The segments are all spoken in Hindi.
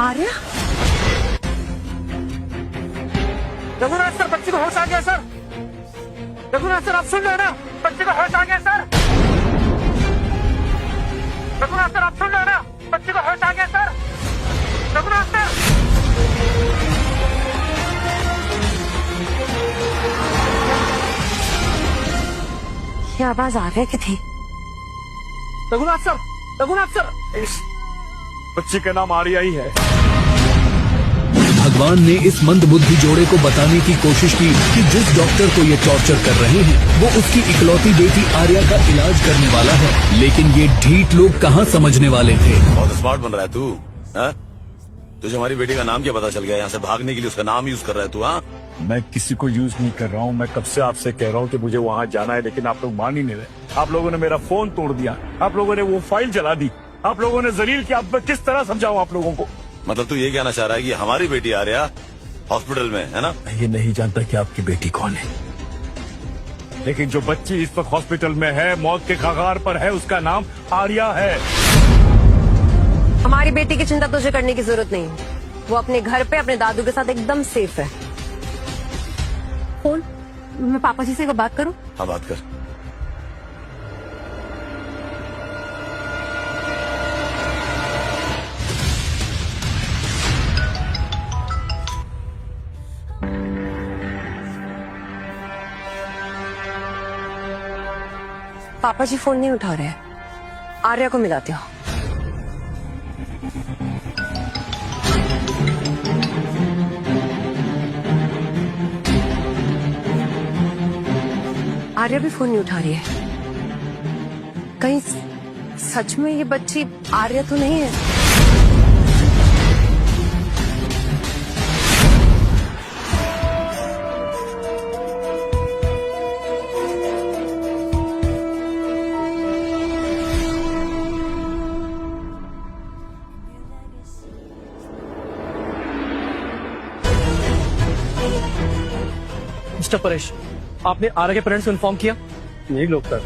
आर्या? रघुनाथ सर, बच्ची को होश आ गया सर। रघुनाथ सर, आप सुन रहे हैं ना? बच्ची को होश आ गया सर। रघुनाथ सर, आप सुन रहे हैं ना? बच्ची को होश आ गया सर। रघुनाथ सर, ये आवाज आर्या की थी। रघुनाथ सर, रघुनाथ सर, बच्ची का नाम आर्या ही है। भगवान ने इस मंदबुद्धि जोड़े को बताने की कोशिश की कि जिस डॉक्टर को ये टॉर्चर कर रहे हैं वो उसकी इकलौती बेटी आर्या का इलाज करने वाला है, लेकिन ये ढीठ लोग कहाँ समझने वाले थे। बहुत स्मार्ट बन रहा है तू। तुझे हमारी बेटी का नाम क्या पता चल गया? यहाँ से भागने के लिए उसका नाम यूज कर रहा है तू। हाँ, मैं किसी को यूज नहीं कर रहा हूँ। मैं कब से आपसे कह रहा हूँ कि मुझे वहाँ जाना है, लेकिन आप लोग मान ही नहीं रहे। आप लोगों ने मेरा फोन तोड़ दिया, आप लोगों ने वो फाइल जला दी, आप लोगों ने जलील किया। अब मैं किस तरह समझाऊं आप लोगों को? मतलब तू ये कहना चाह रहा है कि हमारी बेटी आर्या हॉस्पिटल में है ना? मैं ये नहीं जानता कि आपकी बेटी कौन है, लेकिन जो बच्ची इस वक्त हॉस्पिटल में है, मौत के कगार पर है, उसका नाम आर्या है। हमारी बेटी की चिंता तुझे करने की जरूरत नहीं है। वो अपने घर पे अपने दादू के साथ एकदम सेफ है। फोन, मैं पापा जी से बात करूं? हाँ, बात कर। पापा जी फोन नहीं उठा रहे हैं। आर्या को मिलाती हूँ। आर्या भी फोन नहीं उठा रही है। कहीं सच में ये बच्ची आर्या तो नहीं है? मिस्टर परेश, आपने आर्या के पेरेंट्स को इन्फॉर्म किया? नहीं डॉक्टर,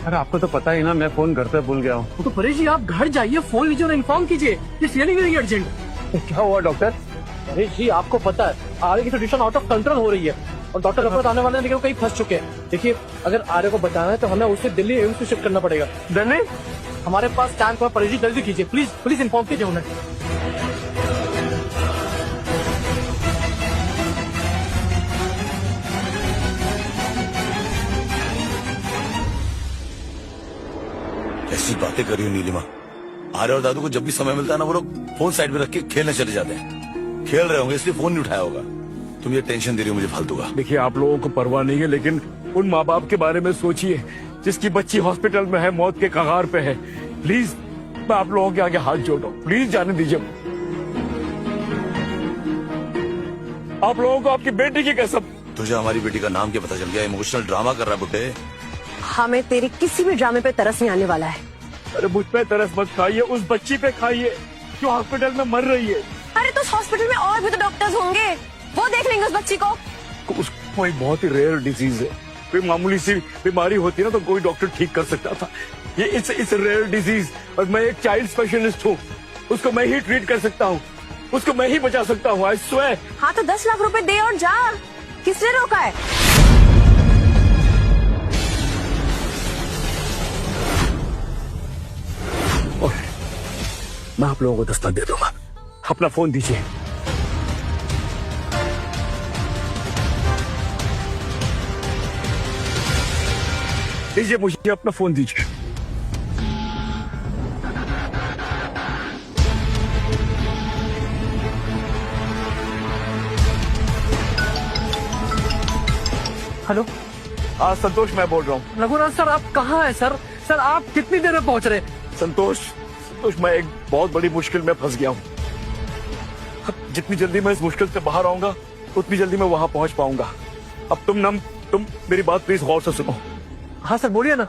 अरे आपको तो पता ही ना, मैं फोन घर पे भूल गया हूँ। तो परेश जी, आप घर जाइए, फोन लीजिए और इन्फॉर्म कीजिए। It's really very urgent. क्या हुआ डॉक्टर? परेश जी, आपको पता है आर्या की कंडीशन आउट ऑफ कंट्रोल हो रही है और डॉक्टर रिपोर्ट आने वाले हैं, लेकिन वो कहीं फंस चुके हैं। देखिए, अगर आर्या को बचाना है तो हमें उसे दिल्ली एम्स में शिफ्ट करना पड़ेगा। दिल्ली? हमारे पास टाइम पर परेश जी, जल्दी कीजिए प्लीज, प्लीज इन्फॉर्म कीजिए उन्हें। ऐसी बातें कर रही हो नीलिमा? आर्या और दादू को जब भी समय मिलता है ना, वो लोग फोन साइड में रख के खेलने चले जाते हैं। खेल रहे होंगे इसलिए फोन नहीं उठाया होगा। तुम ये टेंशन दे रही हो मुझे फालतू का। देखिए, आप लोगों को परवाह नहीं है, लेकिन उन माँ बाप के बारे में सोचिए जिसकी बच्ची हॉस्पिटल में है, मौत के कगार पे है। प्लीज, मैं आप लोगों के आगे हाथ जोड़ रहा हूँ, प्लीज जाने दीजिए। आप लोगों को आपकी बेटी की कसम। तुझे हमारी बेटी का नाम क्या पता चल गया? इमोशनल ड्रामा कर रहा है बुड्ढे। हमें तेरे किसी भी ड्रामे पे तरस नहीं आने वाला है। अरे मुझ पे तरस मत खाइए, उस बच्ची पे खाइए जो हॉस्पिटल में मर रही है। अरे तो उस हॉस्पिटल में और भी तो डॉक्टर्स होंगे, वो देख लेंगे उस बच्ची को। उसको एक बहुत ही रेयर डिजीज है। कोई मामूली सी बीमारी होती है ना तो कोई डॉक्टर ठीक कर सकता था। ये इट्स रेयर डिजीज, और मैं एक चाइल्ड स्पेशलिस्ट हूँ। उसको मैं ही ट्रीट कर सकता हूँ, उसको मैं ही बचा सकता हूँ। I swear. हाँ तो 10 लाख रुपए दे और जा। किसने रोका है? मैं आप लोगों को दस्ता दे दूंगा। अपना फोन दीजिए। दीजिए मुझे अपना फोन दीजिए। हेलो, हाँ संतोष, मैं बोल रहा हूँ। रघुनाथ सर, आप कहाँ हैं सर? सर, आप कितनी देर में पहुंच रहे? संतोष, मैं एक बहुत बड़ी मुश्किल में फंस गया हूँ। जितनी जल्दी मैं इस मुश्किल से बाहर आऊंगा उतनी जल्दी मैं वहां पहुंच पाऊंगा। अब तुम मेरी बात प्लीज गौर से सुनो। हाँ सर, बोलिए ना।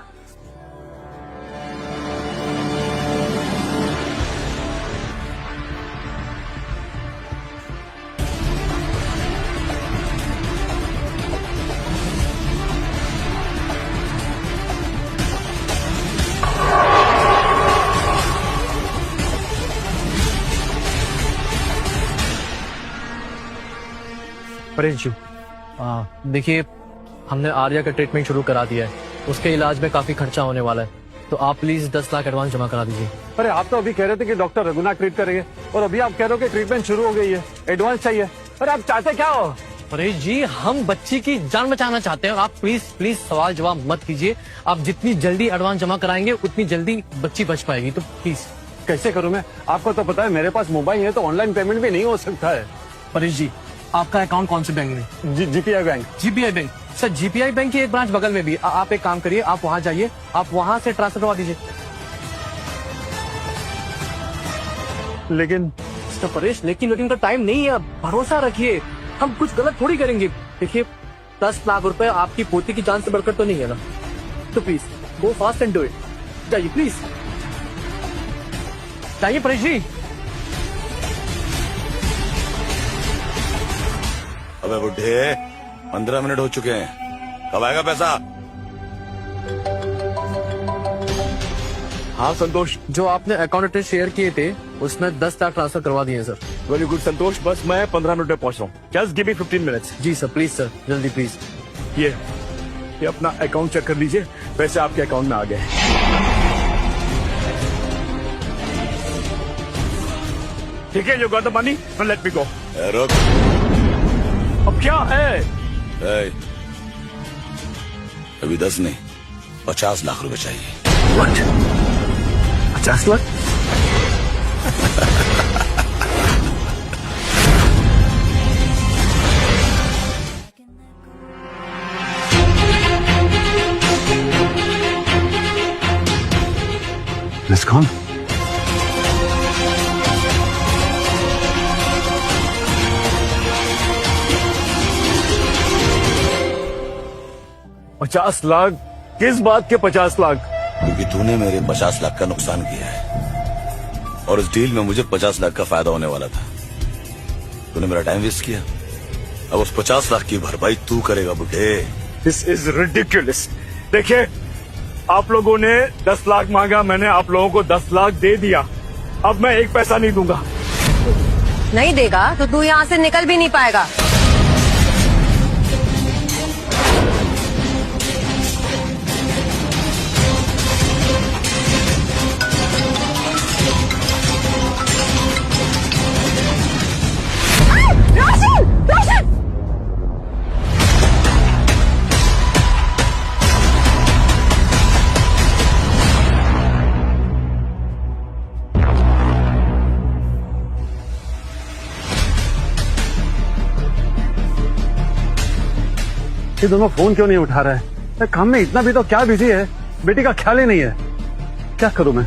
परेश जी, देखिए हमने आर्या का ट्रीटमेंट शुरू करा दिया है, उसके इलाज में काफी खर्चा होने वाला है, तो आप प्लीज 10 लाख एडवांस जमा करा दीजिए। अरे आप तो अभी कह रहे थे कि डॉक्टर रघुनाथ ट्रीट करेंगे और अभी आप कह रहे हो कि ट्रीटमेंट शुरू हो गई है, एडवांस चाहिए। अरे आप चाहते क्या हो? परेश जी, हम बच्ची की जान बचाना चाहते हैं और आप प्लीज प्लीज सवाल जवाब मत कीजिए। आप जितनी जल्दी एडवांस जमा कराएंगे उतनी जल्दी बच्ची बच पाएगी, तो प्लीज। कैसे करूं मैं? आपको तो पता है मेरे पास मोबाइल है तो ऑनलाइन पेमेंट भी नहीं हो सकता है। परेश जी, आपका अकाउंट कौन से बैंक में? GPI bank. GPI bank? Sir GPI bank की एक ब्रांच बगल में भी। आप एक काम करिए, आप वहाँ जाइए, आप वहाँ से ट्रांसफर करवा दीजिए। लेकिन तो परेश, लेकिन का टाइम नहीं है, भरोसा रखिए, हम कुछ गलत थोड़ी करेंगे। देखिए 10 लाख रुपए आपकी पोती की जान से बढ़कर तो नहीं है ना, तो please go fast and do it. जाइए प्लीज, जाइए परेश जी। अबे बुढ़े, 15 मिनट हो चुके हैं, कब आएगा पैसा? हाँ संतोष, जो आपने अकाउंट डिटेल शेयर किए थे उसमें 10 लाख ट्रांसफर करवा दिए सर। वेरी गुड संतोष, बस मैं 15 मिनट में पहुंच रहा हूँ। Just give me 15 minutes. जी सर, प्लीज सर, जल्दी प्लीज। ये अपना अकाउंट चेक कर लीजिए, पैसे आपके अकाउंट में आ गए। ठीक है, you got the money, let me go. रुक, अब क्या है? ए, अभी 10 नहीं, 50 लाख रुपए चाहिए। What? 50 lakh? Let's go. $50 lakh? किस बात के 50 लाख? क्योंकि तूने मेरे 50 लाख का नुकसान किया है और इस डील में मुझे 50 लाख का फायदा होने वाला था। तूने मेरा टाइम वेस्ट किया, अब उस 50 लाख की भरपाई तू करेगा बुढ़े। This is ridiculous. देखिए, आप लोगों ने 10 लाख मांगा, मैंने आप लोगों को 10 लाख दे दिया, अब मैं एक पैसा नहीं दूंगा। नहीं देगा तो तू यहाँ से निकल भी नहीं पाएगा। रोशन! रोशन! ये दोनों फोन क्यों नहीं उठा रहे हैं? काम में इतना भी तो क्या बिजी है, बेटी का ख्याल ही नहीं है। क्या करूं मैं?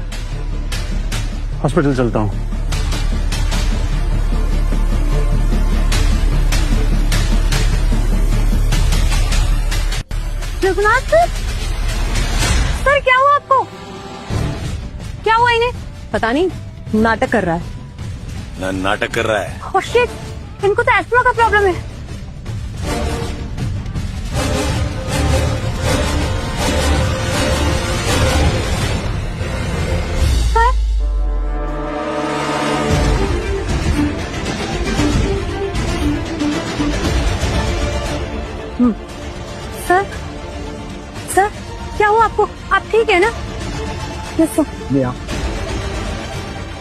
हॉस्पिटल चलता हूं। रघुनाथ सर, क्या हुआ आपको? क्या हुआ इन्हें? पता नहीं, नाटक कर रहा है। नाटक कर रहा है। ओह शिट, इनको तो एस्मा का प्रॉब्लम है। सर, सर क्या हुआ आपको? आप ठीक है ना? Yes sir.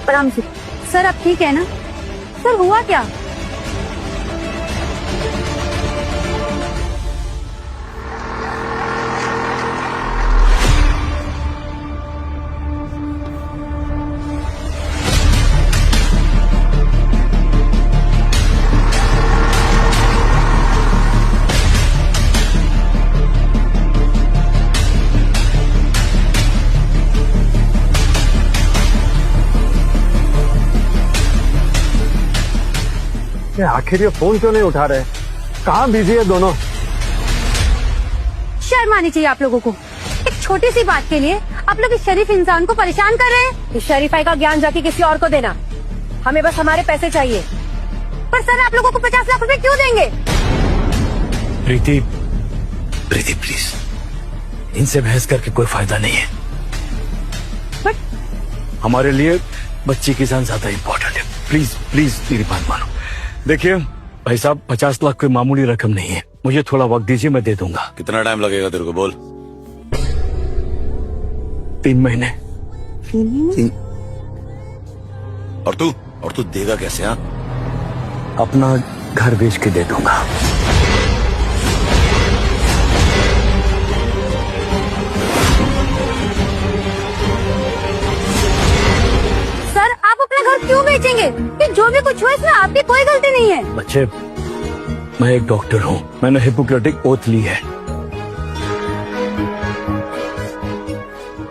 प्रणाम सर, आप ठीक है ना? सर हुआ क्या? आखिर ये फोन क्यों नहीं उठा रहे? कहाँ बिजी है दोनों? शर्म आनी चाहिए आप लोगों को। एक छोटी सी बात के लिए आप लोग इस शरीफ इंसान को परेशान कर रहे हैं। इस शरीफाई का ज्ञान जाके किसी और को देना। हमें बस हमारे पैसे चाहिए। पर सर, आप लोगों को 50 लाख रुपए क्यों देंगे? प्रीति, प्रीति प्लीज, इनसे बहस करके कोई फायदा नहीं है। बट हमारे लिए बच्ची की जान ज्यादा इम्पोर्टेंट है। प्लीज प्लीज मेरी बात मानो। देखिए, भाई साहब 50 लाख कोई मामूली रकम नहीं है, मुझे थोड़ा वक्त दीजिए, मैं दे दूंगा। कितना टाइम लगेगा तेरे को, बोल। 3 महीने। और तू देगा कैसे? हाँ, अपना घर बेच के दे दूंगा। सर आप अपना घर क्यों बेचेंगे? कि जो भी कुछ हुआ इसमें आपकी कोई गलती नहीं है। बच्चे, मैं एक डॉक्टर हूँ, मैंने हिपोक्रेटिक ओथ ली है।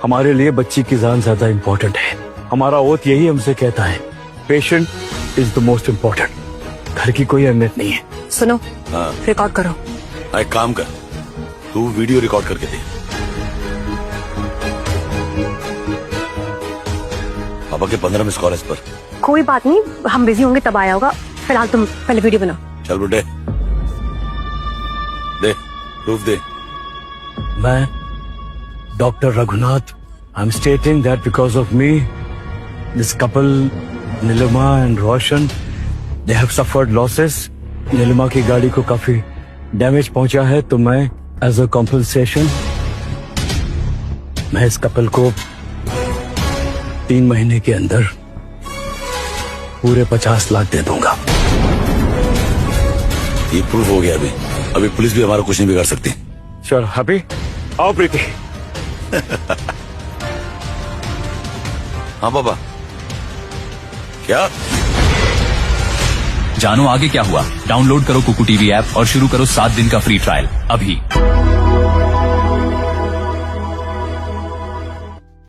हमारे लिए बच्ची की जान ज्यादा इम्पोर्टेंट है। हमारा ओथ यही हमसे कहता है, patient is the most important. घर की कोई अहमियत नहीं है। सुनो, हाँ। रिकॉर्ड करो। एक काम कर, तू वीडियो रिकॉर्ड करके दे। पापा के 15 मिस कॉल इस पर। कोई बात नहीं, हम बिजी होंगे तब आया होगा। फिलहाल तुम पहले वीडियो बनाओ। चल बुड्ढे, दे प्रूफ दे। मैं doctor Raghunath, I am stating that because of me this couple Neelima and Roshan, they have suffered losses. Neelima की गाड़ी को काफी डैमेज पहुंचा है, तो मैं एज अ कॉम्पनसेशन मैं इस कपल को 3 महीने के अंदर पूरे 50 लाख दे दूंगा। ये प्रूफ हो गया। अभी पुलिस भी हमारा कुछ नहीं बिगाड़ सकती। चल अभी आओ प्रीति। हाँ पापा, क्या? जानो आगे क्या हुआ? डाउनलोड करो कुकू टीवी ऐप और शुरू करो 7 दिन का फ्री ट्रायल अभी।